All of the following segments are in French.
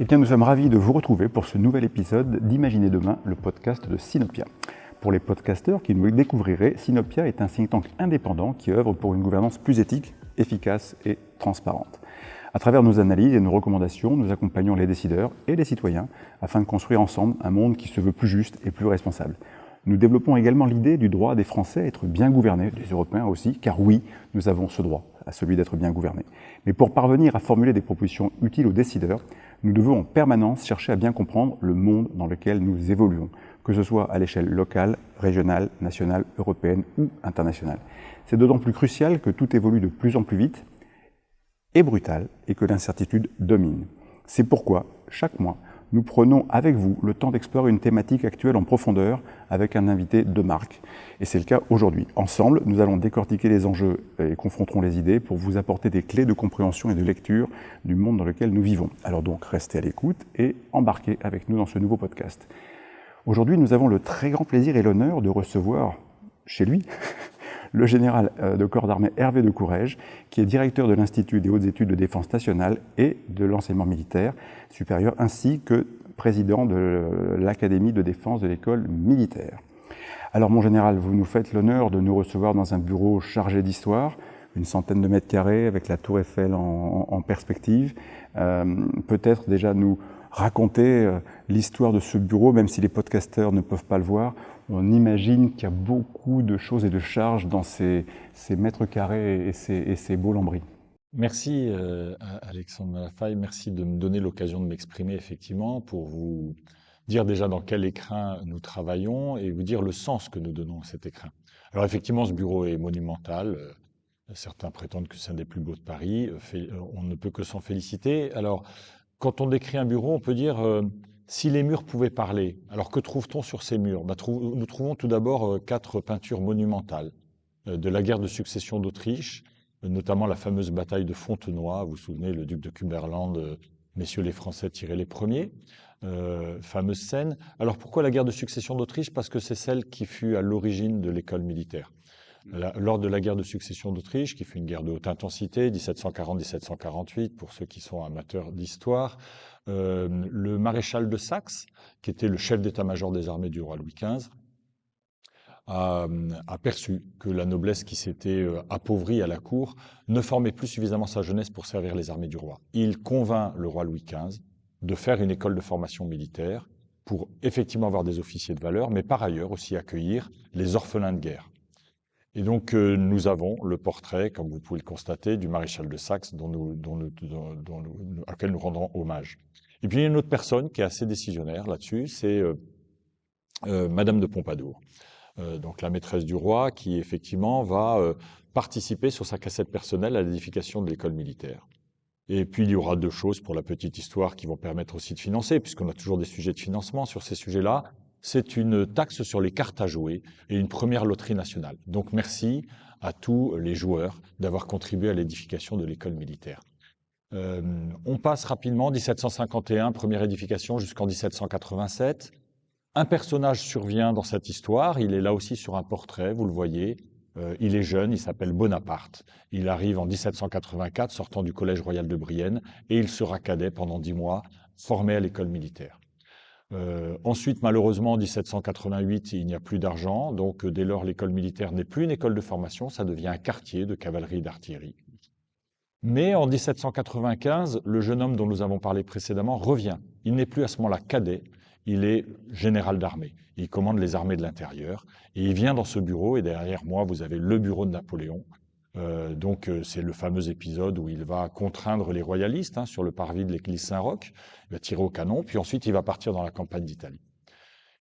Eh bien, nous sommes ravis de vous retrouver pour ce nouvel épisode d'Imaginer demain, le podcast de Sinopia. Pour les podcasteurs qui nous découvriraient, Sinopia est un think tank indépendant qui œuvre pour une gouvernance plus éthique, efficace et transparente. À travers nos analyses et nos recommandations, nous accompagnons les décideurs et les citoyens afin de construire ensemble un monde qui se veut plus juste et plus responsable. Nous développons également l'idée du droit des Français à être bien gouvernés, des Européens aussi, car oui, nous avons ce droit, à celui d'être bien gouvernés. Mais pour parvenir à formuler des propositions utiles aux décideurs, nous devons en permanence chercher à bien comprendre le monde dans lequel nous évoluons, que ce soit à l'échelle locale, régionale, nationale, européenne ou internationale. C'est d'autant plus crucial que tout évolue de plus en plus vite et brutal et que l'incertitude domine. C'est pourquoi, chaque mois, nous prenons avec vous le temps d'explorer une thématique actuelle en profondeur avec un invité de marque. Et c'est le cas aujourd'hui. Ensemble, nous allons décortiquer les enjeux et confronterons les idées pour vous apporter des clés de compréhension et de lecture du monde dans lequel nous vivons. Alors donc, restez à l'écoute et embarquez avec nous dans ce nouveau podcast. Aujourd'hui, nous avons le très grand plaisir et l'honneur de recevoir chez lui le général de corps d'armée Hervé de Courrèges, qui est directeur de l'Institut des hautes études de défense nationale et de l'enseignement militaire supérieur, ainsi que président de l'Académie de défense de l'école militaire. Alors mon général, vous nous faites l'honneur de nous recevoir dans un bureau chargé d'histoire, une centaine de mètres carrés avec la tour Eiffel en perspective. Peut-être déjà nous raconter l'histoire de ce bureau, même si les podcasteurs ne peuvent pas le voir. On imagine qu'il y a beaucoup de choses et de charges dans ces mètres carrés et ces beaux lambris. Merci Alexandre Malafaille, merci de me donner l'occasion de m'exprimer effectivement pour vous dire déjà dans quel écrin nous travaillons et vous dire le sens que nous donnons à cet écrin. Alors effectivement, ce bureau est monumental. Certains prétendent que c'est un des plus beaux de Paris. On ne peut que s'en féliciter. Alors, quand on décrit un bureau, on peut dire si les murs pouvaient parler. Alors, que trouve-t-on sur ces murs? Nous trouvons tout d'abord 4 peintures monumentales de la guerre de succession d'Autriche, notamment la fameuse bataille de Fontenoy. Vous vous souvenez, le duc de Cumberland, messieurs les Français tiraient les premiers. Fameuse scène. Alors, pourquoi la guerre de succession d'Autriche? Parce que c'est celle qui fut à l'origine de l'école militaire. Lors de la guerre de succession d'Autriche, qui fut une guerre de haute intensité, 1740-1748, pour ceux qui sont amateurs d'histoire, le maréchal de Saxe, qui était le chef d'état-major des armées du roi Louis XV, a perçu que la noblesse qui s'était appauvrie à la cour ne formait plus suffisamment sa jeunesse pour servir les armées du roi. Il convainc le roi Louis XV de faire une école de formation militaire pour effectivement avoir des officiers de valeur, mais par ailleurs aussi accueillir les orphelins de guerre. Et donc, nous avons le portrait, comme vous pouvez le constater, du maréchal de Saxe auquel nous rendrons hommage. Et puis, il y a une autre personne qui est assez décisionnaire là-dessus, c'est Madame de Pompadour, donc la maîtresse du roi, qui effectivement va participer sur sa cassette personnelle à l'édification de l'école militaire. Et puis, il y aura 2 choses pour la petite histoire qui vont permettre aussi de financer, puisqu'on a toujours des sujets de financement sur ces sujets-là. C'est une taxe sur les cartes à jouer et une première loterie nationale. Donc merci à tous les joueurs d'avoir contribué à l'édification de l'école militaire. On passe rapidement, 1751, première édification, jusqu'en 1787. Un personnage survient dans cette histoire, il est là aussi sur un portrait, vous le voyez. Il est jeune, il s'appelle Bonaparte. Il arrive en 1784, sortant du Collège royal de Brienne, et il sera cadet pendant 10 mois, formé à l'école militaire. Ensuite, malheureusement, en 1788, il n'y a plus d'argent, donc dès lors, l'école militaire n'est plus une école de formation, ça devient un quartier de cavalerie et d'artillerie. Mais en 1795, le jeune homme dont nous avons parlé précédemment revient. Il n'est plus à ce moment-là cadet, il est général d'armée. Il commande les armées de l'intérieur et il vient dans ce bureau, et derrière moi, vous avez le bureau de Napoléon. C'est le fameux épisode où il va contraindre les royalistes sur le parvis de l'église Saint-Roch. Il va tirer au canon, puis ensuite il va partir dans la campagne d'Italie.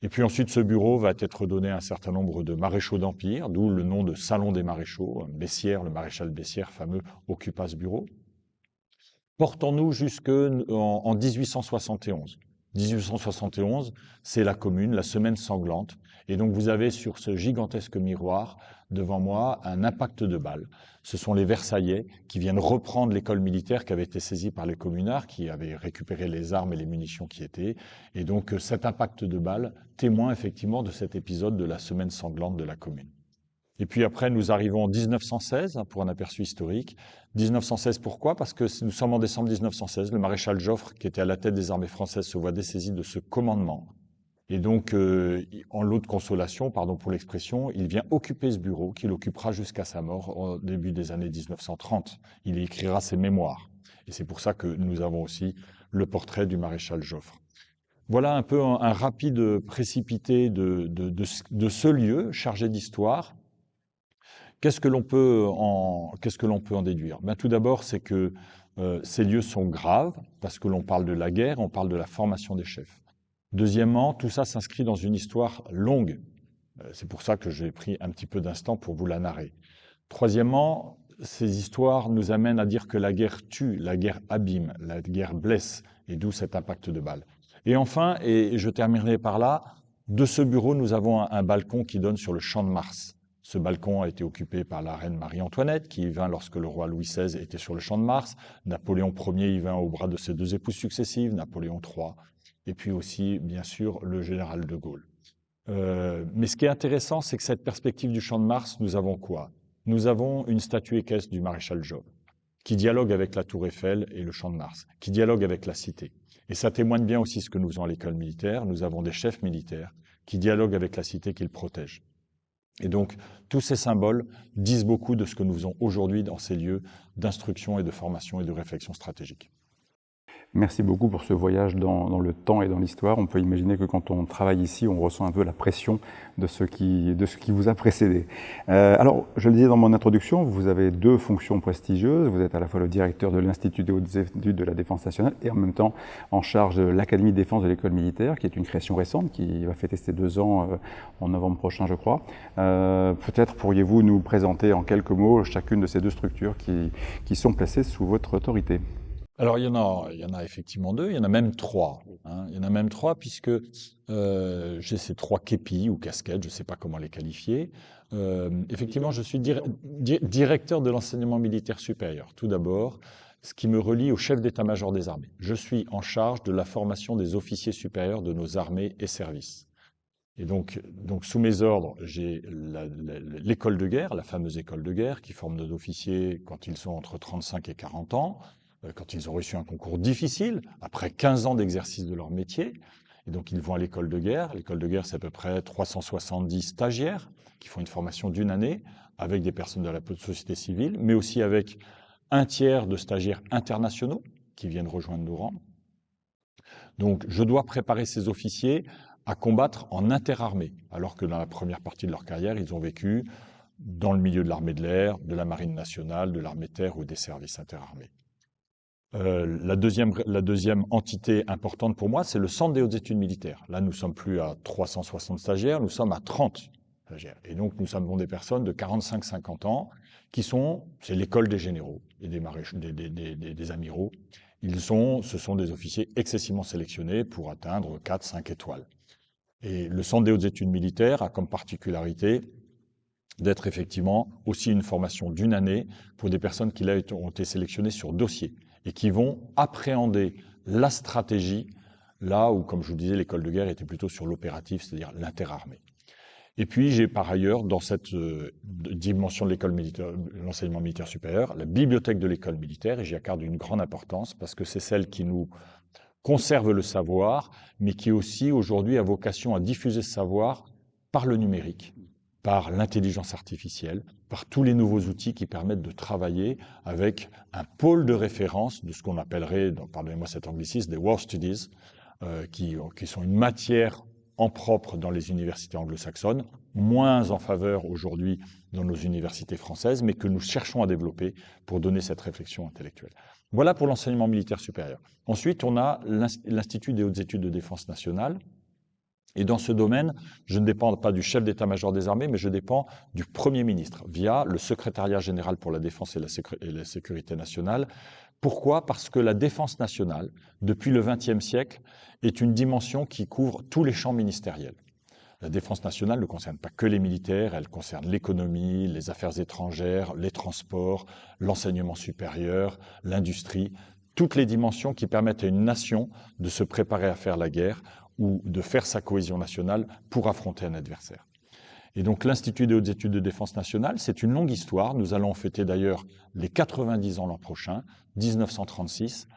Et puis ensuite, ce bureau va être donné à un certain nombre de maréchaux d'Empire, d'où le nom de Salon des maréchaux. Bessières, le maréchal Bessières, fameux, occupa ce bureau. Portons-nous jusqu'en 1871. 1871, c'est la Commune, la semaine sanglante. Et donc vous avez sur ce gigantesque miroir devant moi un impact de balles. Ce sont les Versaillais qui viennent reprendre l'école militaire qui avait été saisie par les communards, qui avaient récupéré les armes et les munitions qui étaient. Et donc cet impact de balles témoin effectivement de cet épisode de la semaine sanglante de la Commune. Et puis après, nous arrivons en 1916 pour un aperçu historique. 1916, pourquoi? Parce que nous sommes en décembre 1916. Le maréchal Joffre, qui était à la tête des armées françaises, se voit dessaisi de ce commandement. Et donc, en lot de consolation, pardon pour l'expression, il vient occuper ce bureau qu'il occupera jusqu'à sa mort au début des années 1930. Il y écrira ses mémoires. Et c'est pour ça que nous avons aussi le portrait du maréchal Joffre. Voilà un peu un rapide précipité de ce lieu chargé d'histoire. Qu'est-ce que l'on peut en déduire? Ben, tout d'abord, c'est que ces lieux sont graves, parce que l'on parle de la guerre, on parle de la formation des chefs. Deuxièmement, tout ça s'inscrit dans une histoire longue. C'est pour ça que j'ai pris un petit peu d'instant pour vous la narrer. Troisièmement, ces histoires nous amènent à dire que la guerre tue, la guerre abîme, la guerre blesse, et d'où cet impact de balles. Et enfin, et je terminerai par là, de ce bureau, nous avons un balcon qui donne sur le Champ de Mars. Ce balcon a été occupé par la reine Marie-Antoinette, qui y vint lorsque le roi Louis XVI était sur le Champ de Mars. Napoléon Ier y vint au bras de ses deux épouses successives, Napoléon III, et puis aussi, bien sûr, le général de Gaulle. Mais ce qui est intéressant, c'est que cette perspective du Champ de Mars, nous avons quoi? Nous avons une statue équestre du maréchal Joffre, qui dialogue avec la Tour Eiffel et le Champ de Mars, qui dialogue avec la cité. Et ça témoigne bien aussi ce que nous faisons à l'école militaire. Nous avons des chefs militaires qui dialoguent avec la cité qu'ils protègent. Et donc, tous ces symboles disent beaucoup de ce que nous faisons aujourd'hui dans ces lieux d'instruction et de formation et de réflexion stratégique. Merci beaucoup pour ce voyage dans le temps et dans l'histoire. On peut imaginer que quand on travaille ici, on ressent un peu la pression de ce qui vous a précédé. Alors, je le disais dans mon introduction, vous avez deux fonctions prestigieuses. Vous êtes à la fois le directeur de l'Institut des hautes études de la Défense nationale et en même temps en charge de l'Académie de défense de l'école militaire, qui est une création récente, qui va fêter ses 2 ans en novembre prochain, je crois. Peut-être pourriez-vous nous présenter en quelques mots chacune de ces deux structures qui sont placées sous votre autorité. Alors, il y en a effectivement 2, il y en a même 3. Il y en a même 3 puisque j'ai ces 3 képis ou casquettes, je ne sais pas comment les qualifier. Effectivement, je suis directeur de l'enseignement militaire supérieur. Tout d'abord, ce qui me relie au chef d'état-major des armées. Je suis en charge de la formation des officiers supérieurs de nos armées et services. Et donc sous mes ordres, j'ai l'école de guerre, la fameuse école de guerre, qui forme nos officiers quand ils sont entre 35 et 40 ans. Quand ils ont reçu un concours difficile, après 15 ans d'exercice de leur métier. Et donc, ils vont à l'école de guerre. L'école de guerre, c'est à peu près 370 stagiaires qui font une formation d'1 année avec des personnes de la société civile, mais aussi avec un tiers de stagiaires internationaux qui viennent rejoindre nos rangs. Donc, je dois préparer ces officiers à combattre en interarmée, alors que dans la première partie de leur carrière, ils ont vécu dans le milieu de l'armée de l'air, de la marine nationale, de l'armée de terre ou des services interarmés. La deuxième entité importante pour moi, c'est le Centre des hautes études militaires. Là, nous ne sommes plus à 360 stagiaires, nous sommes à 30 stagiaires. Et donc, nous sommes des personnes de 45-50 ans c'est l'école des généraux et des amiraux. Ce sont des officiers excessivement sélectionnés pour atteindre 4-5 étoiles. Et le Centre des hautes études militaires a comme particularité d'être effectivement aussi une formation d'1 année pour des personnes qui là ont été sélectionnées sur dossier et qui vont appréhender la stratégie là où, comme je vous disais, l'école de guerre était plutôt sur l'opératif, c'est-à-dire l'interarmée. Et puis, j'ai par ailleurs, dans cette dimension de l'école militaire, l'enseignement militaire supérieur, la bibliothèque de l'école militaire, et j'y accorde une grande importance parce que c'est celle qui nous conserve le savoir, mais qui aussi aujourd'hui a vocation à diffuser ce savoir par le numérique, par l'intelligence artificielle, par tous les nouveaux outils qui permettent de travailler avec un pôle de référence de ce qu'on appellerait, pardonnez-moi cet anglicisme, des war studies, qui sont une matière en propre dans les universités anglo-saxonnes, moins en faveur aujourd'hui dans nos universités françaises, mais que nous cherchons à développer pour donner cette réflexion intellectuelle. Voilà pour l'enseignement militaire supérieur. Ensuite, on a l'Institut des hautes études de défense nationale. Et dans ce domaine, je ne dépends pas du chef d'état-major des armées, mais je dépends du Premier ministre, via le secrétariat général pour la défense et la sécurité nationale. Pourquoi? Parce que la défense nationale, depuis le XXe siècle, est une dimension qui couvre tous les champs ministériels. La défense nationale ne concerne pas que les militaires, elle concerne l'économie, les affaires étrangères, les transports, l'enseignement supérieur, l'industrie, toutes les dimensions qui permettent à une nation de se préparer à faire la guerre ou de faire sa cohésion nationale pour affronter un adversaire. Et donc l'Institut des hautes études de défense nationale, c'est une longue histoire. Nous allons fêter d'ailleurs les 90 ans l'an prochain, 1936.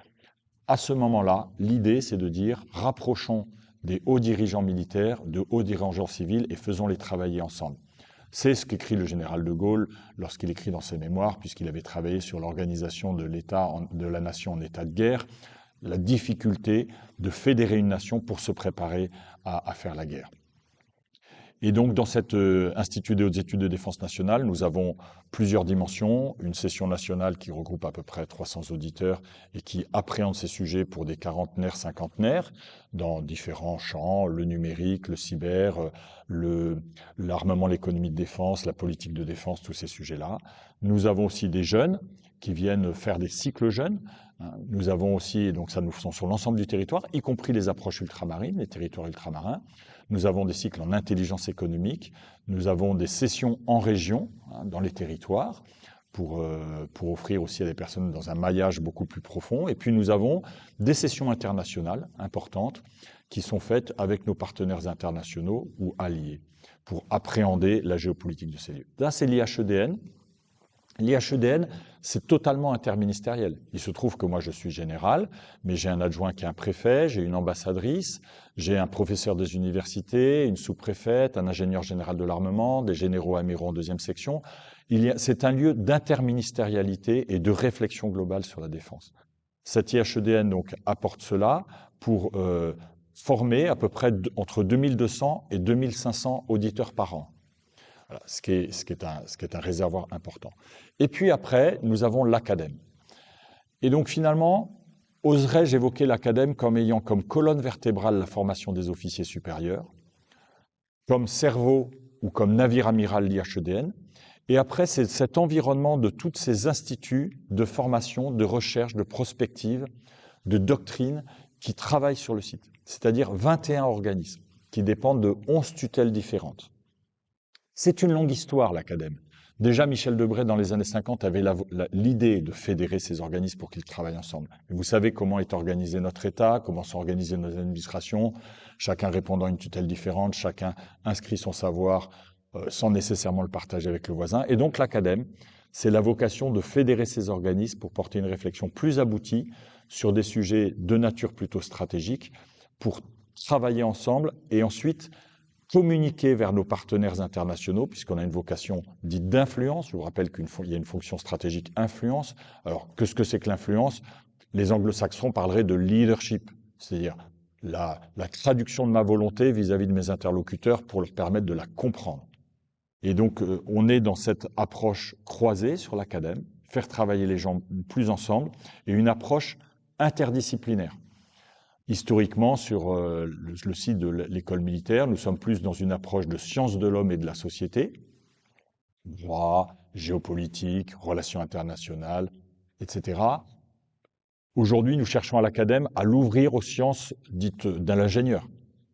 À ce moment-là, l'idée, c'est de dire rapprochons des hauts dirigeants militaires, de hauts dirigeants civils et faisons-les travailler ensemble. C'est ce qu'écrit le général de Gaulle lorsqu'il écrit dans ses mémoires, puisqu'il avait travaillé sur l'organisation de l'État, de la nation en état de guerre, la difficulté de fédérer une nation pour se préparer à faire la guerre. Et donc, dans cet Institut des hautes études de défense nationale, nous avons plusieurs dimensions. Une session nationale qui regroupe à peu près 300 auditeurs et qui appréhende ces sujets pour des quarantenaires, cinquantenaires, dans différents champs, le numérique, le cyber, l'armement, l'économie de défense, la politique de défense, tous ces sujets-là. Nous avons aussi des jeunes qui viennent faire des cycles jeunes. Nous avons aussi, et donc ça nous faisons sur l'ensemble du territoire, y compris les approches ultramarines, les territoires ultramarins. Nous avons des cycles en intelligence économique. Nous avons des sessions en région, dans les territoires, pour offrir aussi à des personnes dans un maillage beaucoup plus profond. Et puis nous avons des sessions internationales importantes qui sont faites avec nos partenaires internationaux ou alliés pour appréhender la géopolitique de ces lieux. Là, c'est l'IHEDN. L'IHEDN, c'est totalement interministériel. Il se trouve que moi, je suis général, mais j'ai un adjoint qui est un préfet, j'ai une ambassadrice, j'ai un professeur des universités, une sous-préfète, un ingénieur général de l'armement, des généraux amiraux en deuxième section. C'est un lieu d'interministérialité et de réflexion globale sur la défense. Cette IHEDN donc, apporte cela pour former à peu près entre 2200 et 2500 auditeurs par an. Voilà, ce qui est un réservoir important. Et puis après, nous avons l'Acadème. Et donc finalement, oserais-je évoquer l'Acadème comme ayant comme colonne vertébrale la formation des officiers supérieurs, comme cerveau ou comme navire amiral l'IHEDN. Et après, c'est cet environnement de tous ces instituts de formation, de recherche, de prospective, de doctrine qui travaillent sur le site. C'est-à-dire 21 organismes qui dépendent de 11 tutelles différentes. C'est une longue histoire, l'Acadème. Déjà, Michel Debré, dans les années 50, avait l'idée de fédérer ces organismes pour qu'ils travaillent ensemble. Et vous savez comment est organisé notre État, comment sont organisées nos administrations, chacun répondant à une tutelle différente, chacun inscrit son savoir sans nécessairement le partager avec le voisin. Et donc, l'Acadème, c'est la vocation de fédérer ces organismes pour porter une réflexion plus aboutie sur des sujets de nature plutôt stratégique, pour travailler ensemble et ensuite communiquer vers nos partenaires internationaux, puisqu'on a une vocation dite d'influence. Je vous rappelle qu'il y a une fonction stratégique influence. Alors, qu'est-ce que c'est que l'influence? Les anglo-saxons parleraient de leadership, c'est-à-dire la traduction de ma volonté vis-à-vis de mes interlocuteurs pour leur permettre de la comprendre. Et donc, on est dans cette approche croisée sur l'Acadème, faire travailler les gens plus ensemble, et une approche interdisciplinaire. Historiquement, sur le site de l'école militaire, nous sommes plus dans une approche de sciences de l'homme et de la société, droit, géopolitique, relations internationales, etc. Aujourd'hui, nous cherchons à l'Acadème à l'ouvrir aux sciences dites de l'ingénieur,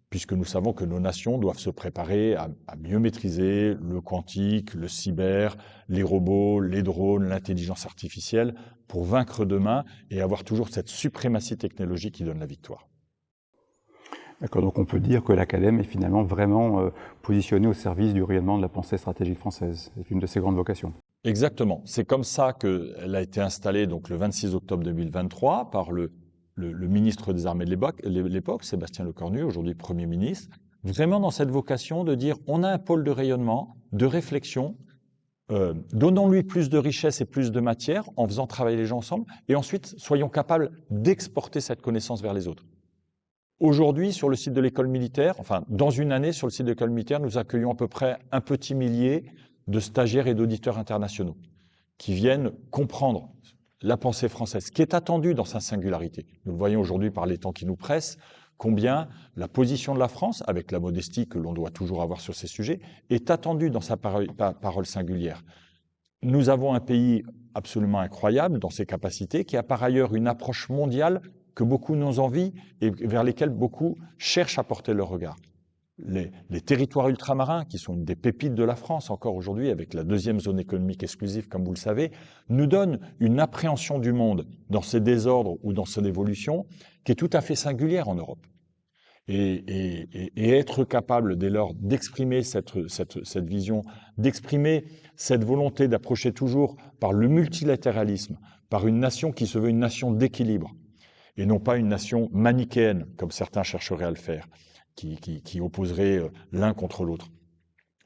puisque nous savons que nos nations doivent se préparer à mieux maîtriser le quantique, le cyber, les robots, les drones, l'intelligence artificielle, pour vaincre demain et avoir toujours cette suprématie technologique qui donne la victoire. D'accord, donc on peut dire que l'Acadème est finalement vraiment positionnée au service du rayonnement de la pensée stratégique française. C'est une de ses grandes vocations. Exactement. C'est comme ça qu'elle a été installée donc, le 26 octobre 2023 par le ministre des Armées de l'époque, Sébastien Lecornu, aujourd'hui Premier ministre, vraiment dans cette vocation de dire on a un pôle de rayonnement, de réflexion, donnons-lui plus de richesse et plus de matière en faisant travailler les gens ensemble, et ensuite soyons capables d'exporter cette connaissance vers les autres. Aujourd'hui, sur le site de l'école militaire, enfin dans une année sur le site de l'école militaire, nous accueillons à peu près un petit millier de stagiaires et d'auditeurs internationaux qui viennent comprendre la pensée française, qui est attendue dans sa singularité. Nous le voyons aujourd'hui par les temps qui nous pressent, combien la position de la France, avec la modestie que l'on doit toujours avoir sur ces sujets, est attendue dans sa parole singulière. Nous avons un pays absolument incroyable dans ses capacités, qui a par ailleurs une approche mondiale que beaucoup nous envient et vers lesquels beaucoup cherchent à porter leur regard. Les territoires ultramarins, qui sont une des pépites de la France encore aujourd'hui, avec la deuxième zone économique exclusive, comme vous le savez, nous donnent une appréhension du monde dans ses désordres ou dans son évolution qui est tout à fait singulière en Europe. et être capable dès lors d'exprimer cette vision, d'exprimer cette volonté d'approcher toujours par le multilatéralisme, par une nation qui se veut une nation d'équilibre, et non pas une nation manichéenne, comme certains chercheraient à le faire, qui opposerait l'un contre l'autre,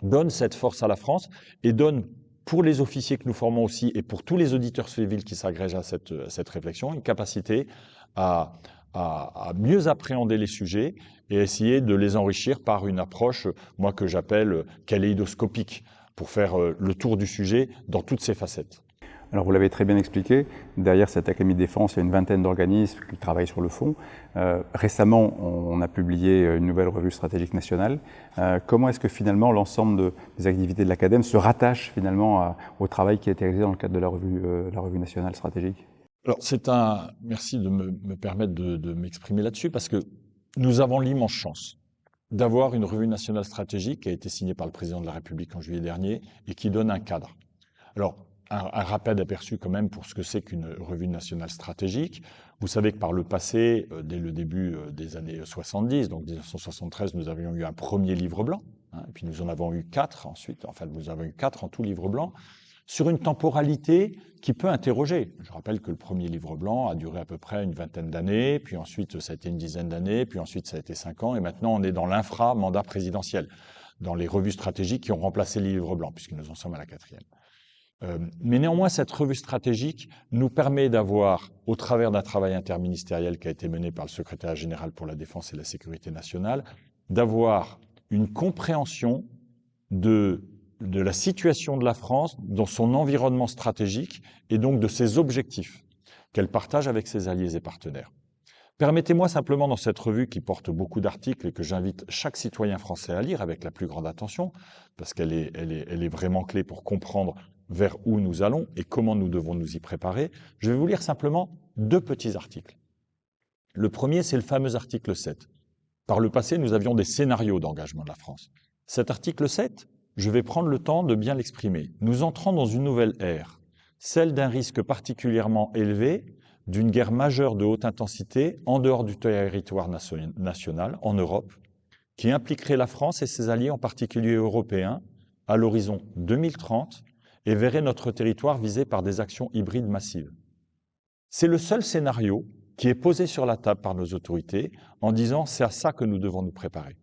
donne cette force à la France et donne, pour les officiers que nous formons aussi et pour tous les auditeurs civils qui s'agrègent à cette réflexion, une capacité à mieux appréhender les sujets et essayer de les enrichir par une approche, moi, que j'appelle kaléidoscopique, pour faire le tour du sujet dans toutes ses facettes. Alors vous l'avez très bien expliqué, derrière cette Académie de défense, il y a une vingtaine d'organismes qui travaillent sur le fond. Récemment, on a publié une nouvelle revue stratégique nationale. Comment est-ce que finalement l'ensemble des activités de l'Académie se rattachent finalement au travail qui a été réalisé dans le cadre de la revue nationale stratégique? Alors merci de me permettre de m'exprimer là-dessus, parce que nous avons l'immense chance d'avoir une revue nationale stratégique qui a été signée par le président de la République en juillet dernier et qui donne un cadre. Alors, un rapide aperçu quand même pour ce que c'est qu'une revue nationale stratégique. Vous savez que par le passé, dès le début des années 70, donc 1973, nous avions eu un premier livre blanc, et puis nous en avons eu 4 ensuite, enfin nous avons eu 4 en tout livre blanc, sur une temporalité qui peut interroger. Je rappelle que le premier livre blanc a duré à peu près une vingtaine d'années, puis ensuite ça a été une dizaine d'années, puis ensuite ça a été 5 ans, et maintenant on est dans l'infra-mandat présidentiel, dans les revues stratégiques qui ont remplacé les livres blancs, puisque nous en sommes à la 4e. Mais néanmoins, cette revue stratégique nous permet d'avoir, au travers d'un travail interministériel qui a été mené par le secrétaire général pour la Défense et la Sécurité nationale, d'avoir une compréhension de la situation de la France dans son environnement stratégique et donc de ses objectifs qu'elle partage avec ses alliés et partenaires. Permettez-moi simplement, dans cette revue qui porte beaucoup d'articles et que j'invite chaque citoyen français à lire avec la plus grande attention, parce qu'elle est vraiment clé pour comprendre vers où nous allons et comment nous devons nous y préparer, je vais vous lire simplement 2 petits articles. Le premier, c'est le fameux article 7. Par le passé, nous avions des scénarios d'engagement de la France. Cet article 7, je vais prendre le temps de bien l'exprimer. Nous entrons dans une nouvelle ère, celle d'un risque particulièrement élevé, d'une guerre majeure de haute intensité en dehors du territoire national, en Europe, qui impliquerait la France et ses alliés, en particulier européens, à l'horizon 2030, et verrait notre territoire visé par des actions hybrides massives. C'est le seul scénario qui est posé sur la table par nos autorités en disant c'est à ça que nous devons nous préparer.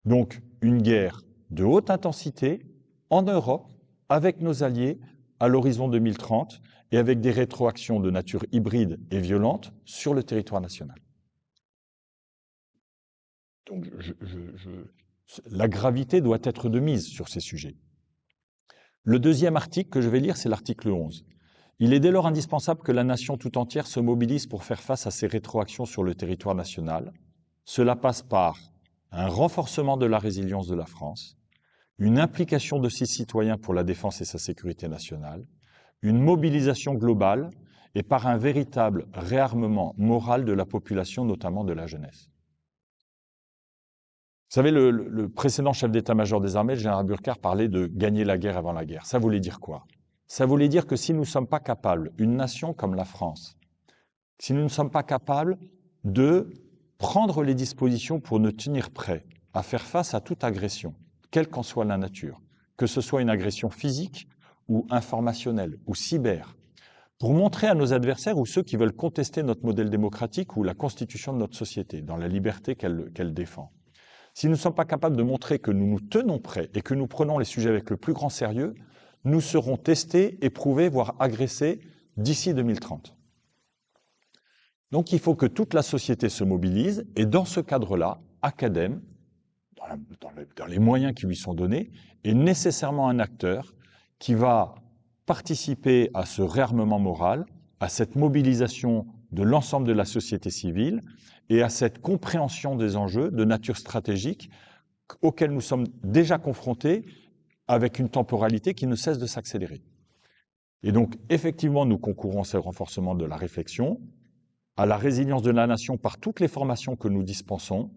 Donc une guerre de haute intensité en Europe avec nos alliés à l'horizon 2030 et avec des rétroactions de nature hybride et violente sur le territoire national. Donc la gravité doit être de mise sur ces sujets. Le deuxième article que je vais lire, c'est l'article 11. Il est dès lors indispensable que la nation tout entière se mobilise pour faire face à ces rétroactions sur le territoire national. Cela passe par un renforcement de la résilience de la France, une implication de ses citoyens pour la défense et sa sécurité nationale, une mobilisation globale et par un véritable réarmement moral de la population, notamment de la jeunesse. Vous savez, le précédent chef d'état-major des armées, le général Burkhardt, parlait de gagner la guerre avant la guerre. Ça voulait dire quoi? Ça voulait dire que si nous ne sommes pas capables, une nation comme la France, si nous ne sommes pas capables de prendre les dispositions pour nous tenir prêts à faire face à toute agression, quelle qu'en soit la nature, que ce soit une agression physique ou informationnelle ou cyber, pour montrer à nos adversaires ou ceux qui veulent contester notre modèle démocratique ou la constitution de notre société, dans la liberté qu'elle défend. Si nous ne sommes pas capables de montrer que nous nous tenons prêts et que nous prenons les sujets avec le plus grand sérieux, nous serons testés, éprouvés, voire agressés d'ici 2030. Donc il faut que toute la société se mobilise et dans ce cadre-là, Academ, dans les moyens qui lui sont donnés, est nécessairement un acteur qui va participer à ce réarmement moral, à cette mobilisation de l'ensemble de la société civile et à cette compréhension des enjeux de nature stratégique auxquels nous sommes déjà confrontés avec une temporalité qui ne cesse de s'accélérer. Et donc, effectivement, nous concourons à ce renforcement de la réflexion, à la résilience de la nation par toutes les formations que nous dispensons.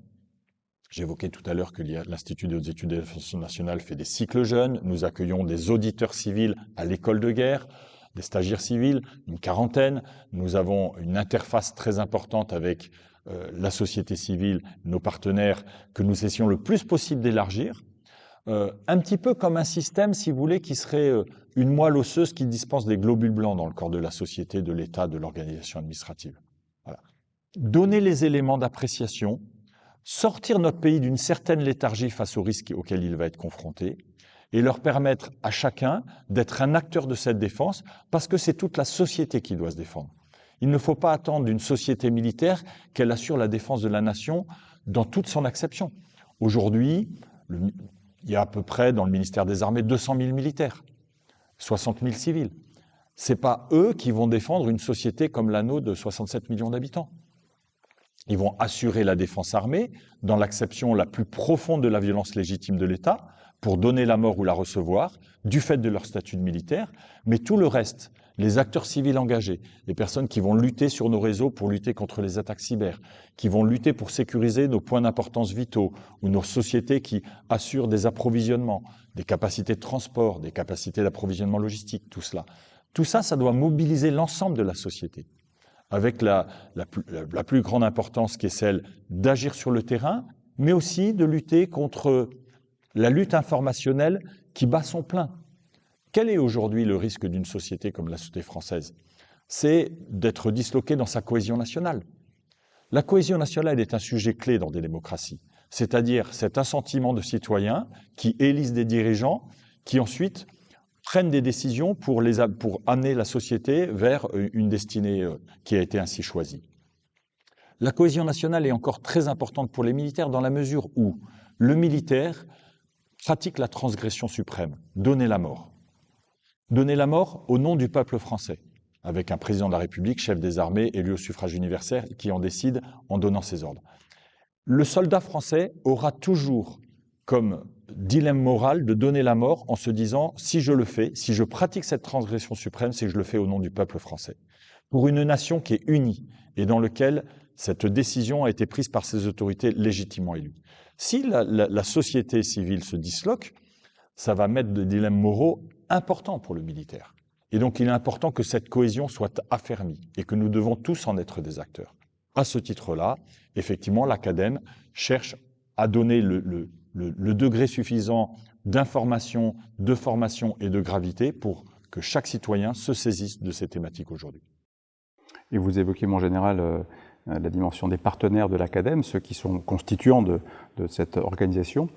J'évoquais tout à l'heure que l'Institut des études de défense nationale fait des cycles jeunes. Nous accueillons des auditeurs civils à l'école de guerre, des stagiaires civils, une quarantaine. Nous avons une interface très importante avec la société civile, nos partenaires, que nous essayons le plus possible d'élargir, un petit peu comme un système, si vous voulez, qui serait une moelle osseuse qui dispense des globules blancs dans le corps de la société, de l'État, de l'organisation administrative. Voilà. Donner les éléments d'appréciation, sortir notre pays d'une certaine léthargie face aux risques auxquels il va être confronté, et leur permettre à chacun d'être un acteur de cette défense, parce que c'est toute la société qui doit se défendre. Il ne faut pas attendre d'une société militaire qu'elle assure la défense de la nation dans toute son acception. Aujourd'hui, il y a à peu près dans le ministère des Armées 200 000 militaires, 60 000 civils. Ce n'est pas eux qui vont défendre une société comme la nôtre de 67 millions d'habitants. Ils vont assurer la défense armée dans l'acception la plus profonde de la violence légitime de l'État pour donner la mort ou la recevoir du fait de leur statut de militaire, mais tout le reste, les acteurs civils engagés, les personnes qui vont lutter sur nos réseaux pour lutter contre les attaques cyber, qui vont lutter pour sécuriser nos points d'importance vitaux ou nos sociétés qui assurent des approvisionnements, des capacités de transport, des capacités d'approvisionnement logistique, tout cela. Tout ça, ça doit mobiliser l'ensemble de la société, avec la plus grande importance qui est celle d'agir sur le terrain, mais aussi de lutter contre la lutte informationnelle qui bat son plein. Quel est aujourd'hui le risque d'une société comme la société française? C'est d'être disloquée dans sa cohésion nationale. La cohésion nationale est un sujet clé dans des démocraties, c'est-à-dire cet assentiment de citoyens qui élisent des dirigeants qui ensuite prennent des décisions pour amener la société vers une destinée qui a été ainsi choisie. La cohésion nationale est encore très importante pour les militaires dans la mesure où le militaire pratique la transgression suprême, donner la mort. Donner la mort au nom du peuple français, avec un président de la République, chef des armées, élu au suffrage universel, qui en décide en donnant ses ordres. Le soldat français aura toujours comme dilemme moral de donner la mort en se disant « si je le fais, si je pratique cette transgression suprême, c'est que je le fais au nom du peuple français ». Pour une nation qui est unie et dans laquelle cette décision a été prise par ses autorités légitimement élues. Si la société civile se disloque, ça va mettre des dilemmes moraux importants pour le militaire. Et donc il est important que cette cohésion soit affermie et que nous devons tous en être des acteurs. À ce titre-là, effectivement, l'Acadème cherche à donner le degré suffisant d'information, de formation et de gravité pour que chaque citoyen se saisisse de ces thématiques aujourd'hui. Et vous évoquez, mon général, la dimension des partenaires de l'Acadème, ceux qui sont constituants de cette organisation,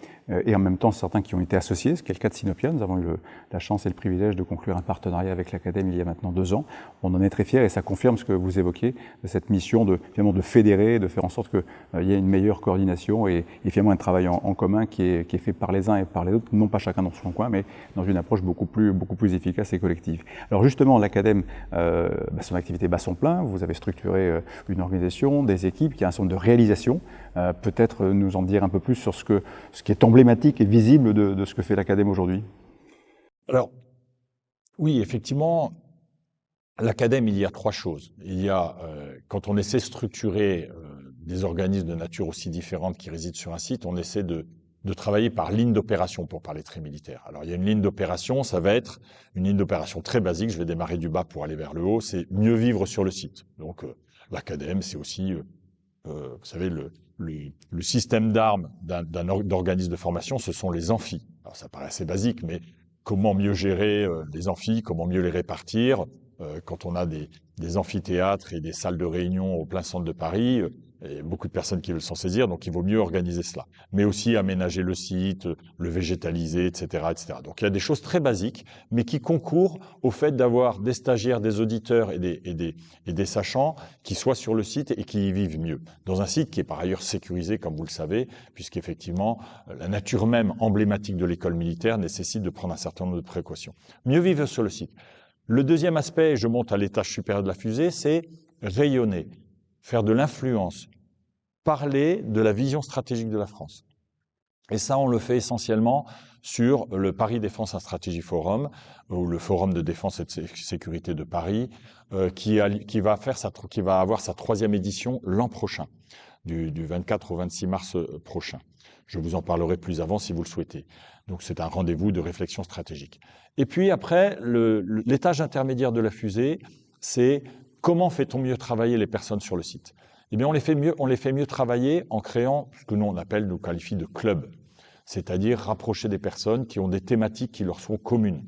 et en même temps certains qui ont été associés, ce qui est le cas de Sinopia. Nous avons eu la chance et le privilège de conclure un partenariat avec l'Acadème il y a maintenant 2 ans. On en est très fiers et ça confirme ce que vous évoquez, de cette mission finalement de fédérer, de faire en sorte qu'il y ait une meilleure coordination et finalement un travail en commun qui est fait par les uns et par les autres, non pas chacun dans son coin, mais dans une approche beaucoup plus efficace et collective. Alors justement, l'Acadème, son activité bat son plein. Vous avez structuré une organisation, des équipes, qui a un certain nombre de réalisations. Peut-être nous en dire un peu plus sur ce qui est emblématique et visible de ce que fait l'Acadème aujourd'hui. Alors, oui, effectivement, l'Acadème, il y a 3 choses. Il y a, quand on essaie de structurer des organismes de nature aussi différente qui résident sur un site, on essaie de travailler par ligne d'opération, pour parler très militaire. Alors, il y a une ligne d'opération, ça va être une ligne d'opération très basique, je vais démarrer du bas pour aller vers le haut, c'est mieux vivre sur le site. Donc, l'Acadème, c'est aussi, vous savez, le système d'armes d'organisme de formation, ce sont les amphis. Alors, ça paraît assez basique, mais comment mieux gérer les amphis, comment mieux les répartir quand on a des amphithéâtres et des salles de réunion au plein centre de Paris, et beaucoup de personnes qui veulent s'en saisir, donc il vaut mieux organiser cela. Mais aussi aménager le site, le végétaliser, etc., etc. Donc il y a des choses très basiques, mais qui concourent au fait d'avoir des stagiaires, des auditeurs et des sachants qui soient sur le site et qui y vivent mieux. Dans un site qui est par ailleurs sécurisé, comme vous le savez, puisqu'effectivement, la nature même emblématique de l'école militaire nécessite de prendre un certain nombre de précautions. Mieux vivre sur le site. Le deuxième aspect, et je monte à l'étage supérieur de la fusée, c'est rayonner, faire de l'influence, parler de la vision stratégique de la France. Et ça, on le fait essentiellement sur le Paris Défense and Strategy Forum, ou le Forum de défense et de sécurité de Paris, qui va avoir sa 3e édition l'an prochain, du 24 au 26 mars prochain. Je vous en parlerai plus avant si vous le souhaitez. Donc c'est un rendez-vous de réflexion stratégique. Et puis après, l'étage intermédiaire de la fusée, c'est comment fait-on mieux travailler les personnes sur le site. Eh bien, on les fait mieux travailler en créant ce que nous qualifie de clubs, c'est-à-dire rapprocher des personnes qui ont des thématiques qui leur sont communes.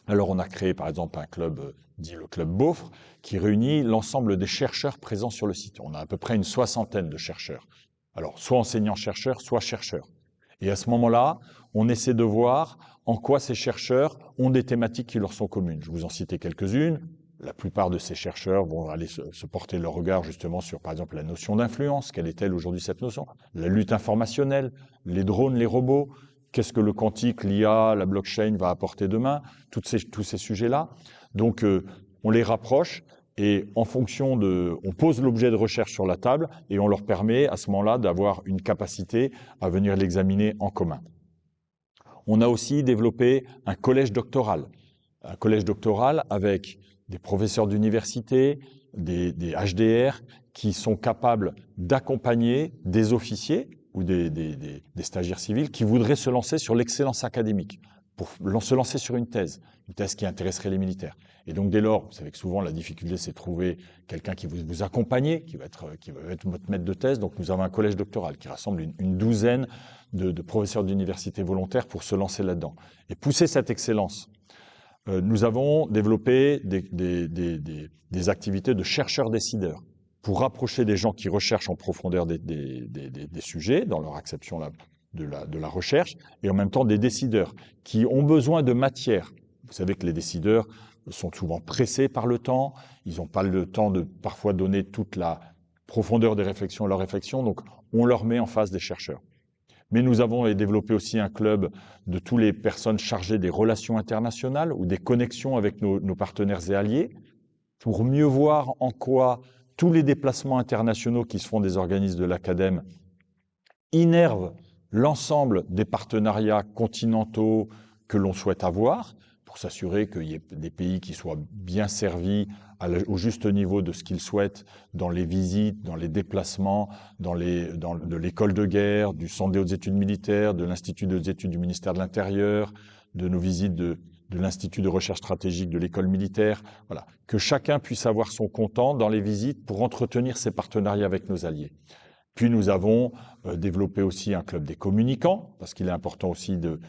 Alors, on a créé, par exemple, un club dit le club Beaufre, qui réunit l'ensemble des chercheurs présents sur le site. On a à peu près une 60aine de chercheurs. Alors, soit enseignants-chercheurs, soit chercheurs. Et à ce moment-là, on essaie de voir en quoi ces chercheurs ont des thématiques qui leur sont communes. Je vous en citais quelques-unes. La plupart de ces chercheurs vont aller se porter leur regard justement sur, par exemple, la notion d'influence. Quelle est-elle aujourd'hui, cette notion? La lutte informationnelle, les drones, les robots. Qu'est-ce que le quantique, l'IA, la blockchain va apporter demain? Tous ces sujets-là. Donc, on les rapproche et en fonction on pose l'objet de recherche sur la table et on leur permet à ce moment-là d'avoir une capacité à venir l'examiner en commun. On a aussi développé un collège doctoral. Un collège doctoral avec des professeurs d'université, des HDR qui sont capables d'accompagner des officiers ou des stagiaires civils qui voudraient se lancer sur l'excellence académique, pour se lancer sur une thèse qui intéresserait les militaires. Et donc, dès lors, vous savez que souvent, la difficulté, c'est de trouver quelqu'un qui vous accompagne, qui va être votre maître de thèse. Donc, nous avons un collège doctoral qui rassemble une douzaine de professeurs d'université volontaires pour se lancer là-dedans. Et pousser cette excellence. Nous avons développé des activités de chercheurs-décideurs pour rapprocher des gens qui recherchent en profondeur des sujets dans leur acception de la recherche, et en même temps des décideurs qui ont besoin de matière. Vous savez que les décideurs sont souvent pressés par le temps, ils n'ont pas le temps de parfois donner toute la profondeur des réflexions à leurs réflexions, donc on leur met en face des chercheurs. Mais nous avons développé aussi un club de toutes les personnes chargées des relations internationales ou des connexions avec nos partenaires et alliés, pour mieux voir en quoi tous les déplacements internationaux qui se font des organismes de l'Acadème innervent l'ensemble des partenariats continentaux que l'on souhaite avoir, pour s'assurer qu'il y ait des pays qui soient bien servis au juste niveau de ce qu'ils souhaitent dans les visites, dans les déplacements, de l'école de guerre, du Centre des hautes études militaires, de l'Institut des hautes études du ministère de l'Intérieur, de nos visites de l'Institut de recherche stratégique de l'école militaire. Voilà. Que chacun puisse avoir son comptant dans les visites pour entretenir ses partenariats avec nos alliés. Puis nous avons développé aussi un club des communicants, parce qu'il est important aussi de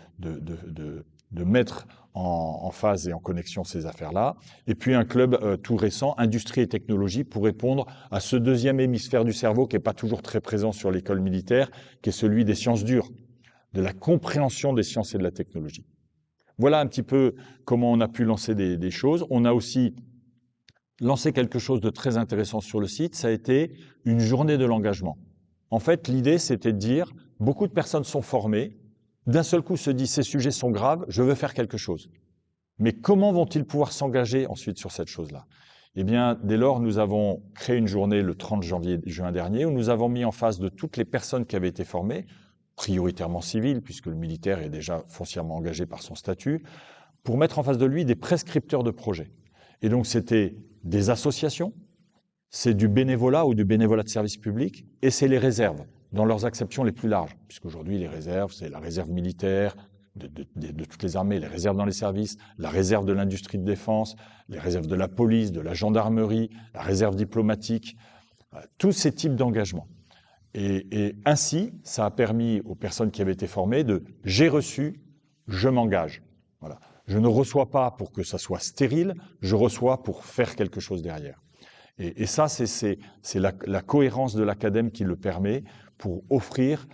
mettre en phase et en connexion ces affaires-là. Et puis un club tout récent, industrie et technologie, pour répondre à ce deuxième hémisphère du cerveau qui n'est pas toujours très présent sur l'école militaire, qui est celui des sciences dures, de la compréhension des sciences et de la technologie. Voilà un petit peu comment on a pu lancer des choses. On a aussi lancé quelque chose de très intéressant sur le site, ça a été une journée de l'engagement. En fait, l'idée, c'était de dire, beaucoup de personnes sont formées, d'un seul coup se disent, ces sujets sont graves, je veux faire quelque chose. Mais comment vont-ils pouvoir s'engager ensuite sur cette chose-là? Eh bien, dès lors, nous avons créé une journée le 30 juin dernier, où nous avons mis en face de toutes les personnes qui avaient été formées, prioritairement civiles, puisque le militaire est déjà foncièrement engagé par son statut, pour mettre en face de lui des prescripteurs de projets. Et donc, c'était des associations, c'est du bénévolat ou du bénévolat de service public, et c'est les réserves, dans leurs acceptions les plus larges, puisqu'aujourd'hui, les réserves, c'est la réserve militaire de toutes les armées, les réserves dans les services, la réserve de l'industrie de défense, les réserves de la police, de la gendarmerie, la réserve diplomatique, tous ces types d'engagements. Et ainsi, ça a permis aux personnes qui avaient été formées de « j'ai reçu, je m'engage ». Voilà. Je ne reçois pas pour que ça soit stérile, je reçois pour faire quelque chose derrière. Et ça, c'est la cohérence de l'Acadème qui le permet pour offrir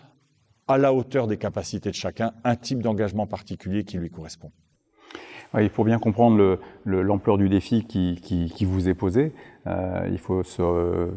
à la hauteur des capacités de chacun un type d'engagement particulier qui lui correspond. Ouais, il faut bien comprendre l'ampleur du défi qui vous est posé. Il faut se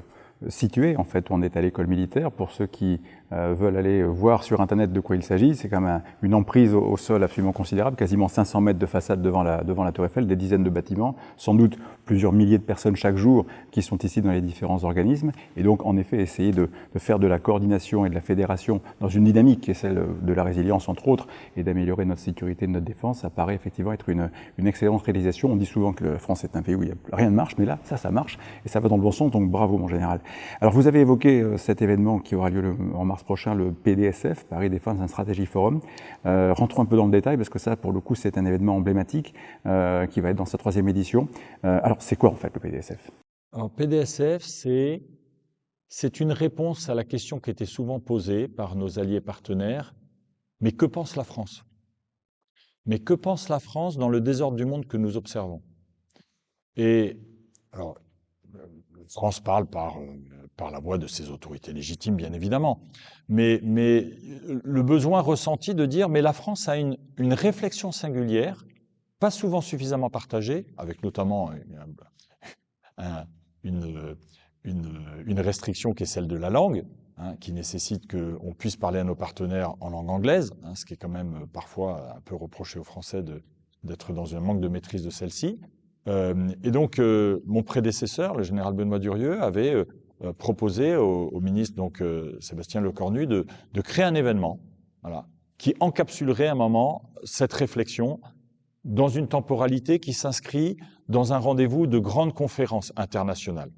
situé en fait où on est à l'école militaire. Pour ceux qui veulent aller voir sur internet de quoi il s'agit, c'est quand même une emprise au sol absolument considérable, quasiment 500 mètres de façade devant la Tour Eiffel, des dizaines de bâtiments, sans doute plusieurs milliers de personnes chaque jour qui sont ici dans les différents organismes, et donc en effet essayer de faire de la coordination et de la fédération dans une dynamique qui est celle de la résilience entre autres, et d'améliorer notre sécurité et notre défense, ça paraît effectivement être une excellente réalisation. On dit souvent que la France est un pays où rien ne marche, mais là ça marche et ça va dans le bon sens, donc bravo mon général. Alors vous avez évoqué cet événement qui aura lieu en mars prochain, le PDSF, Paris Défense and Strategy Forum. Rentrons un peu dans le détail parce que ça pour le coup c'est un événement emblématique qui va être dans sa 3e édition. Alors c'est quoi en fait le PDSF? Alors PDSF c'est une réponse à la question qui était souvent posée par nos alliés partenaires. Mais que pense la France? Mais que pense la France dans le désordre du monde que nous observons? Et alors, la France parle par la voix de ses autorités légitimes, bien évidemment. Mais le besoin ressenti de dire, mais la France a une réflexion singulière, pas souvent suffisamment partagée, avec notamment une restriction qui est celle de la langue, hein, qui nécessite qu'on puisse parler à nos partenaires en langue anglaise, hein, ce qui est quand même parfois un peu reproché aux Français d'être dans un manque de maîtrise de celle-ci. Et donc, mon prédécesseur, le général Benoît Durieux, avait proposé au ministre Sébastien Lecornu de créer un événement, voilà, qui encapsulerait à un moment cette réflexion dans une temporalité qui s'inscrit dans un rendez-vous de grande conférence internationale.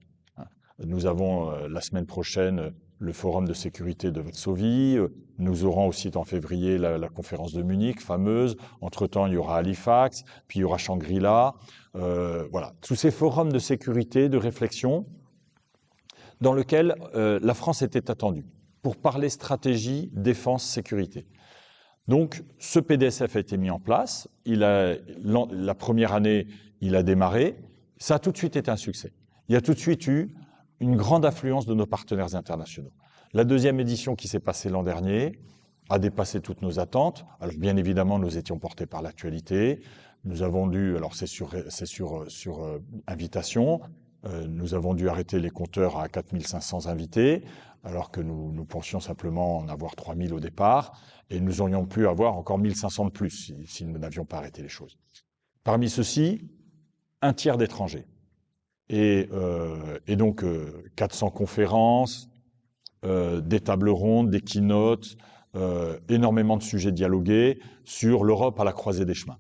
Nous avons la semaine prochaine le Forum de sécurité de Varsovie. Nous aurons aussi en février la conférence de Munich, fameuse. Entre-temps, il y aura Halifax, puis il y aura Shangri-La. Voilà, tous ces forums de sécurité, de réflexion, dans lesquels la France était attendue pour parler stratégie, défense, sécurité. Donc, ce PDSF a été mis en place. La première année, il a démarré. Ça a tout de suite été un succès. Il y a tout de suite eu une grande affluence de nos partenaires internationaux. La deuxième édition qui s'est passée l'an dernier a dépassé toutes nos attentes. Alors, bien évidemment, nous étions portés par l'actualité. Nous avons dû, alors c'est sur invitation, nous avons dû arrêter les compteurs à 4500 invités, alors que nous pensions simplement en avoir 3000 au départ, et nous aurions pu avoir encore 1500 de plus si nous n'avions pas arrêté les choses. Parmi ceux-ci, un tiers d'étrangers. Et donc 400 conférences, des tables rondes, des keynotes, énormément de sujets dialogués sur l'Europe à la croisée des chemins.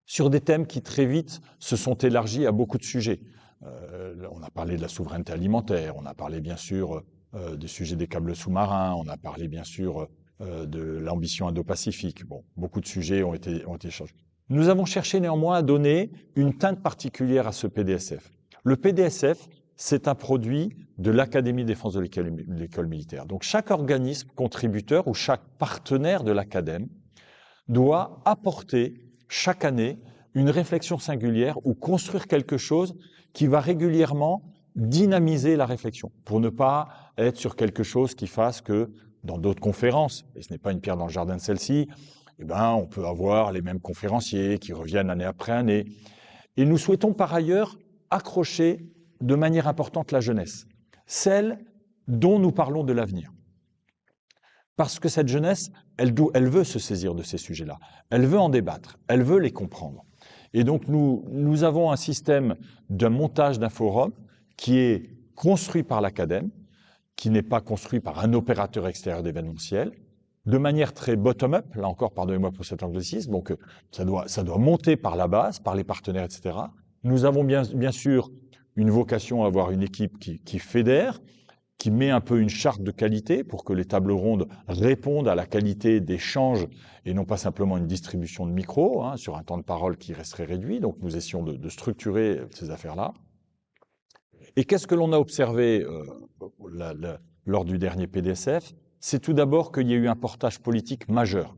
Sur des thèmes qui très vite se sont élargis à beaucoup de sujets. On a parlé de la souveraineté alimentaire, on a parlé bien sûr des sujets des câbles sous-marins, on a parlé bien sûr de l'ambition indo-pacifique. Bon, beaucoup de sujets ont été changés. Nous avons cherché néanmoins à donner une teinte particulière à ce PDSF. Le PDSF, c'est un produit de l'Académie de défense de l'école militaire. Donc chaque organisme contributeur ou chaque partenaire de l'Académie doit apporter chaque année une réflexion singulière ou construire quelque chose qui va régulièrement dynamiser la réflexion pour ne pas être sur quelque chose qui fasse que dans d'autres conférences, et ce n'est pas une pierre dans le jardin de celle-ci, on peut avoir les mêmes conférenciers qui reviennent année après année. Et nous souhaitons par ailleurs accrocher de manière importante la jeunesse, celle dont nous parlons de l'avenir. Parce que cette jeunesse, elle veut se saisir de ces sujets-là, elle veut en débattre, elle veut les comprendre. Et donc nous avons un système d'un montage d'un forum qui est construit par l'Académie, qui n'est pas construit par un opérateur extérieur d'événementiel, de manière très bottom-up, là encore, pardonnez-moi pour cet anglicisme, donc ça doit monter par la base, par les partenaires, etc. Nous avons bien sûr une vocation à avoir une équipe qui fédère, qui met un peu une charte de qualité pour que les tables rondes répondent à la qualité d'échange et non pas simplement une distribution de micros sur un temps de parole qui resterait réduit. Donc nous essayons de structurer ces affaires-là. Et qu'est-ce que l'on a observé lors du dernier PDSF? C'est tout d'abord qu'il y a eu un portage politique majeur.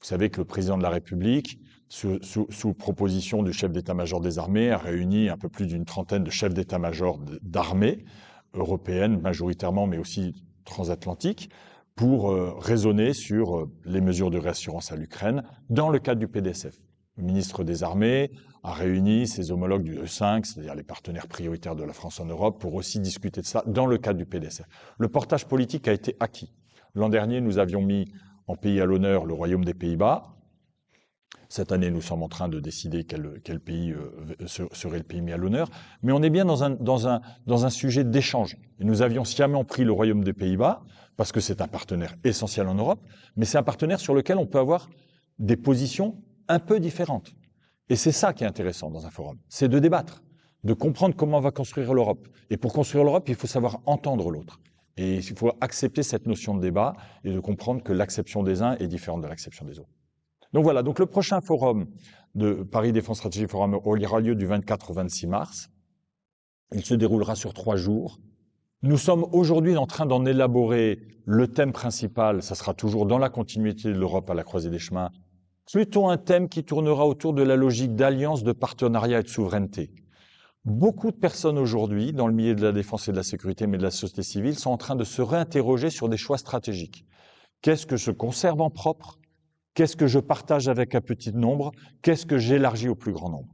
Vous savez que le président de la République, sous proposition du chef d'état-major des armées, a réuni un peu plus d'une trentaine de chefs d'état-major d'armées européennes majoritairement, mais aussi transatlantiques, pour raisonner sur les mesures de réassurance à l'Ukraine dans le cadre du PDSF. Le ministre des Armées a réuni ses homologues du E5, c'est-à-dire les partenaires prioritaires de la France en Europe, pour aussi discuter de ça dans le cadre du PDSF. Le portage politique a été acquis. L'an dernier, nous avions mis en pays à l'honneur le Royaume des Pays-Bas. Cette année, nous sommes en train de décider quel pays serait le pays mis à l'honneur. Mais on est bien dans un sujet d'échange. Et nous avions sciemment pris le Royaume des Pays-Bas, parce que c'est un partenaire essentiel en Europe, mais c'est un partenaire sur lequel on peut avoir des positions un peu différentes. Et c'est ça qui est intéressant dans un forum, c'est de débattre, de comprendre comment on va construire l'Europe. Et pour construire l'Europe, il faut savoir entendre l'autre. Et il faut accepter cette notion de débat et de comprendre que l'acception des uns est différente de l'acception des autres. Donc voilà, donc le prochain forum de Paris Défense Stratégie Forum aura lieu du 24 au 26 mars. Il se déroulera sur 3 jours. Nous sommes aujourd'hui en train d'en élaborer le thème principal, ça sera toujours dans la continuité de l'Europe à la croisée des chemins, plutôt un thème qui tournera autour de la logique d'alliance, de partenariat et de souveraineté. Beaucoup de personnes aujourd'hui, dans le milieu de la défense et de la sécurité, mais de la société civile, sont en train de se réinterroger sur des choix stratégiques. Qu'est-ce que je conserve en propre? Qu'est-ce que je partage avec un petit nombre? Qu'est-ce que j'élargis au plus grand nombre?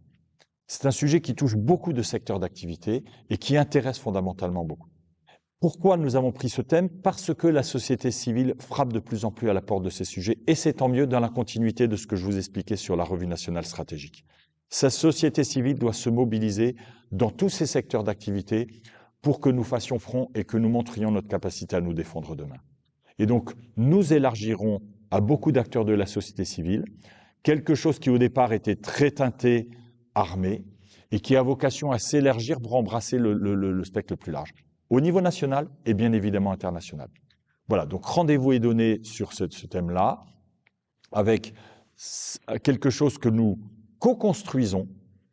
C'est un sujet qui touche beaucoup de secteurs d'activité et qui intéresse fondamentalement beaucoup. Pourquoi nous avons pris ce thème? Parce que la société civile frappe de plus en plus à la porte de ces sujets, et c'est tant mieux dans la continuité de ce que je vous expliquais sur la revue nationale stratégique. Sa société civile doit se mobiliser dans tous ces secteurs d'activité pour que nous fassions front et que nous montrions notre capacité à nous défendre demain. Et donc, nous élargirons à beaucoup d'acteurs de la société civile quelque chose qui au départ était très teinté armé et qui a vocation à s'élargir pour embrasser le spectre le plus large, au niveau national et bien évidemment international. Voilà, donc rendez-vous est donné sur ce thème-là, avec quelque chose que nous co-construisons.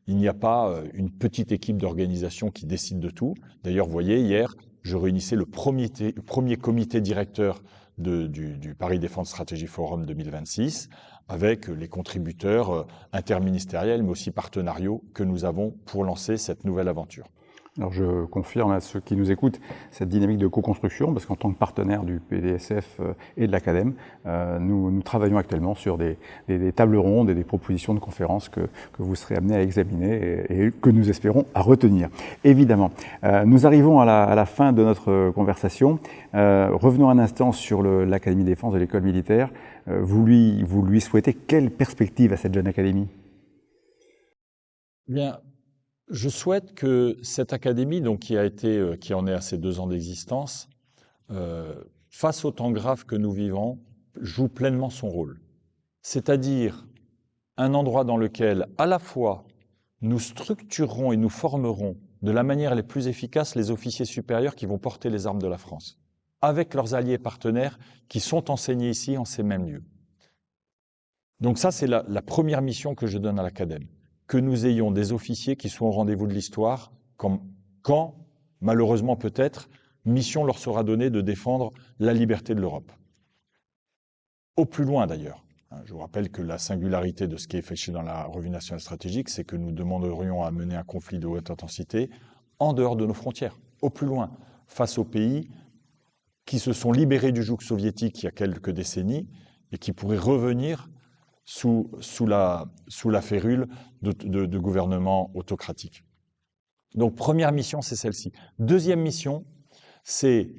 Il n'y a pas une petite équipe d'organisation qui décide de tout. D'ailleurs, vous voyez, hier, je réunissais le premier comité directeur du Paris Défense Stratégie Forum 2026, avec les contributeurs interministériels, mais aussi partenariaux que nous avons pour lancer cette nouvelle aventure. Alors je confirme à ceux qui nous écoutent cette dynamique de co-construction, parce qu'en tant que partenaire du PDSF et de l'Acadème, nous travaillons actuellement sur des tables rondes et des propositions de conférences que vous serez amenés à examiner et que nous espérons à retenir. Évidemment, nous arrivons à la fin de notre conversation. Revenons un instant sur l'Académie Défense de l'École militaire. Vous lui souhaitez quelle perspective à cette jeune académie? Bien, je souhaite que cette académie, donc qui en est à ses 2 ans d'existence, face au temps grave que nous vivons, joue pleinement son rôle. C'est-à-dire un endroit dans lequel, à la fois, nous structurerons et nous formerons de la manière la plus efficace les officiers supérieurs qui vont porter les armes de la France, avec leurs alliés partenaires qui sont enseignés ici en ces mêmes lieux. Donc ça, c'est la première mission que je donne à l'Acadème. Que nous ayons des officiers qui soient au rendez-vous de l'histoire, quand, malheureusement peut-être, mission leur sera donnée de défendre la liberté de l'Europe. Au plus loin d'ailleurs. Je vous rappelle que la singularité de ce qui est fait dans la revue nationale stratégique, c'est que nous demanderions à mener un conflit de haute intensité en dehors de nos frontières, au plus loin, face aux pays qui se sont libérés du joug soviétique il y a quelques décennies et qui pourraient revenir sous la férule de gouvernements autocratiques. Donc, première mission, c'est celle-ci. Deuxième mission, c'est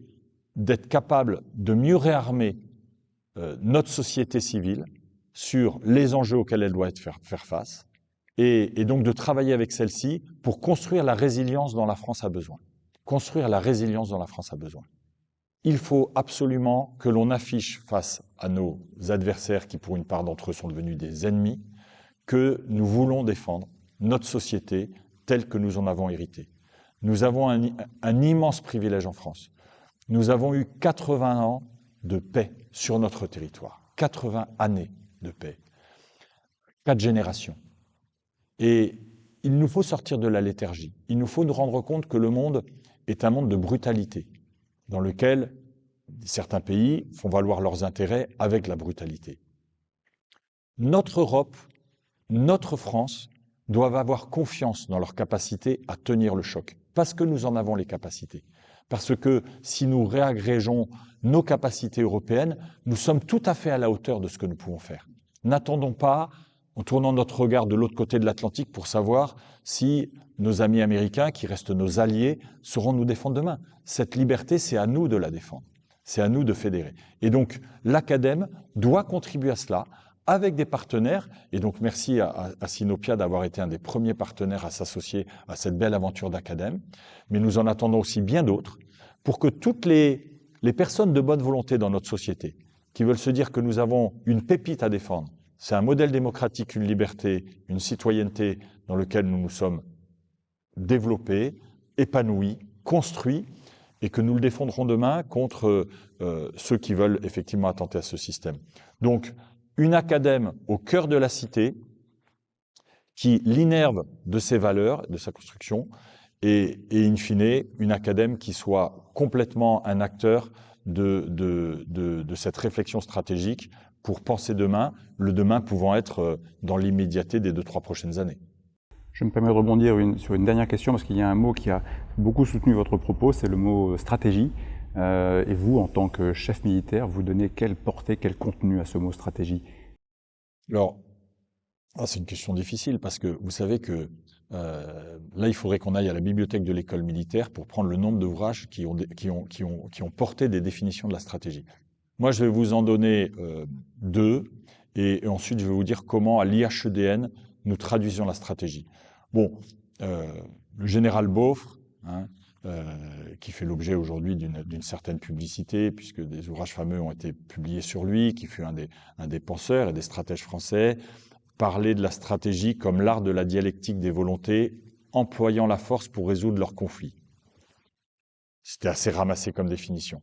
d'être capable de mieux réarmer notre société civile sur les enjeux auxquels elle doit faire face, et donc de travailler avec celle-ci pour construire la résilience dont la France a besoin. Construire la résilience dont la France a besoin. Il faut absolument que l'on affiche face à nos adversaires, qui pour une part d'entre eux sont devenus des ennemis, que nous voulons défendre notre société telle que nous en avons hérité. Nous avons un immense privilège en France. Nous avons eu 80 ans de paix sur notre territoire. 80 années de paix. 4 générations. Et il nous faut sortir de la léthargie. Il nous faut nous rendre compte que le monde est un monde de brutalité, dans lequel certains pays font valoir leurs intérêts avec la brutalité. Notre Europe, notre France, doivent avoir confiance dans leur capacité à tenir le choc, parce que nous en avons les capacités. Parce que si nous réagrégeons nos capacités européennes, nous sommes tout à fait à la hauteur de ce que nous pouvons faire. N'attendons pas, en tournant notre regard de l'autre côté de l'Atlantique, pour savoir si nos amis américains, qui restent nos alliés, sauront nous défendre demain. Cette liberté, c'est à nous de la défendre. C'est à nous de fédérer. Et donc, l'Acadème doit contribuer à cela avec des partenaires. Et donc, merci à Sinopia d'avoir été un des premiers partenaires à s'associer à cette belle aventure d'Acadème. Mais nous en attendons aussi bien d'autres pour que toutes les personnes de bonne volonté dans notre société, qui veulent se dire que nous avons une pépite à défendre, c'est un modèle démocratique, une liberté, une citoyenneté dans lequel nous nous sommes développés, épanouis, construits, et que nous le défendrons demain contre ceux qui veulent effectivement attenter à ce système. Donc, une acadème au cœur de la cité qui l'innerve de ses valeurs, de sa construction, et in fine, une acadème qui soit complètement un acteur de cette réflexion stratégique pour penser demain, le demain pouvant être dans l'immédiateté des 2-3 prochaines années. Je me permets de rebondir sur une dernière question parce qu'il y a un mot qui a beaucoup soutenu votre propos, c'est le mot stratégie. Et vous, en tant que chef militaire, vous donnez quelle portée, quel contenu à ce mot stratégie? Alors, c'est une question difficile parce que vous savez que là, il faudrait qu'on aille à la bibliothèque de l'école militaire pour prendre le nombre d'ouvrages qui ont porté des définitions de la stratégie. Moi, je vais vous en donner deux et ensuite, je vais vous dire comment, à l'IHEDN, nous traduisons la stratégie. Bon, le général Beaufre, qui fait l'objet aujourd'hui d'une certaine publicité, puisque des ouvrages fameux ont été publiés sur lui, qui fut un des penseurs et des stratèges français, parlait de la stratégie comme l'art de la dialectique des volontés, employant la force pour résoudre leurs conflits. C'était assez ramassé comme définition.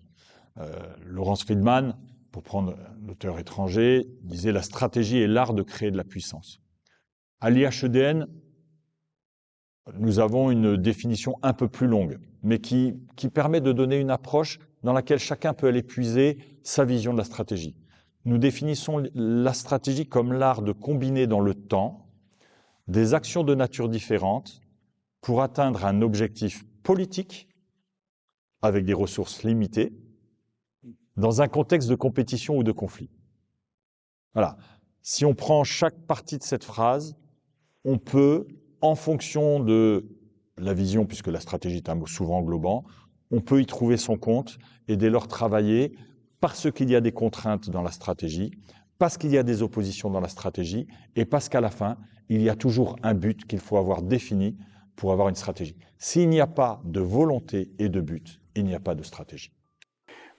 Lawrence Friedman, pour prendre un auteur étranger, disait « La stratégie est l'art de créer de la puissance ». À l'IHEDN, nous avons une définition un peu plus longue, mais qui permet de donner une approche dans laquelle chacun peut aller puiser sa vision de la stratégie. Nous définissons la stratégie comme l'art de combiner dans le temps des actions de nature différente pour atteindre un objectif politique avec des ressources limitées dans un contexte de compétition ou de conflit. Voilà. Si on prend chaque partie de cette phrase, on peut, en fonction de la vision, puisque la stratégie est un mot souvent englobant, on peut y trouver son compte et dès lors travailler parce qu'il y a des contraintes dans la stratégie, parce qu'il y a des oppositions dans la stratégie et parce qu'à la fin, il y a toujours un but qu'il faut avoir défini pour avoir une stratégie. S'il n'y a pas de volonté et de but, il n'y a pas de stratégie.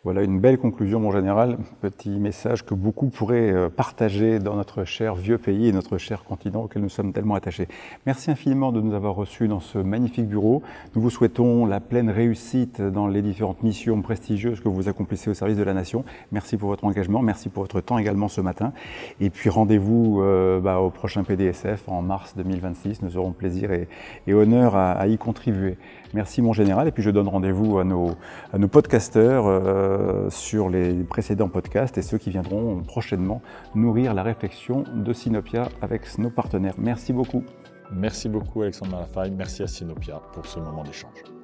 Voilà une belle conclusion, mon général. Petit message que beaucoup pourraient partager dans notre cher vieux pays et notre cher continent auquel nous sommes tellement attachés. Merci infiniment de nous avoir reçus dans ce magnifique bureau. Nous vous souhaitons la pleine réussite dans les différentes missions prestigieuses que vous accomplissez au service de la nation. Merci pour votre engagement, merci pour votre temps également ce matin. Et puis rendez-vous au prochain PDSF en mars 2026. Nous aurons plaisir et honneur à y contribuer. Merci mon général. Et puis je donne rendez-vous à nos podcasteurs sur les précédents podcasts et ceux qui viendront prochainement nourrir la réflexion de Sinopia avec nos partenaires. Merci beaucoup. Merci beaucoup Alexandre Malafaille, merci à Sinopia pour ce moment d'échange.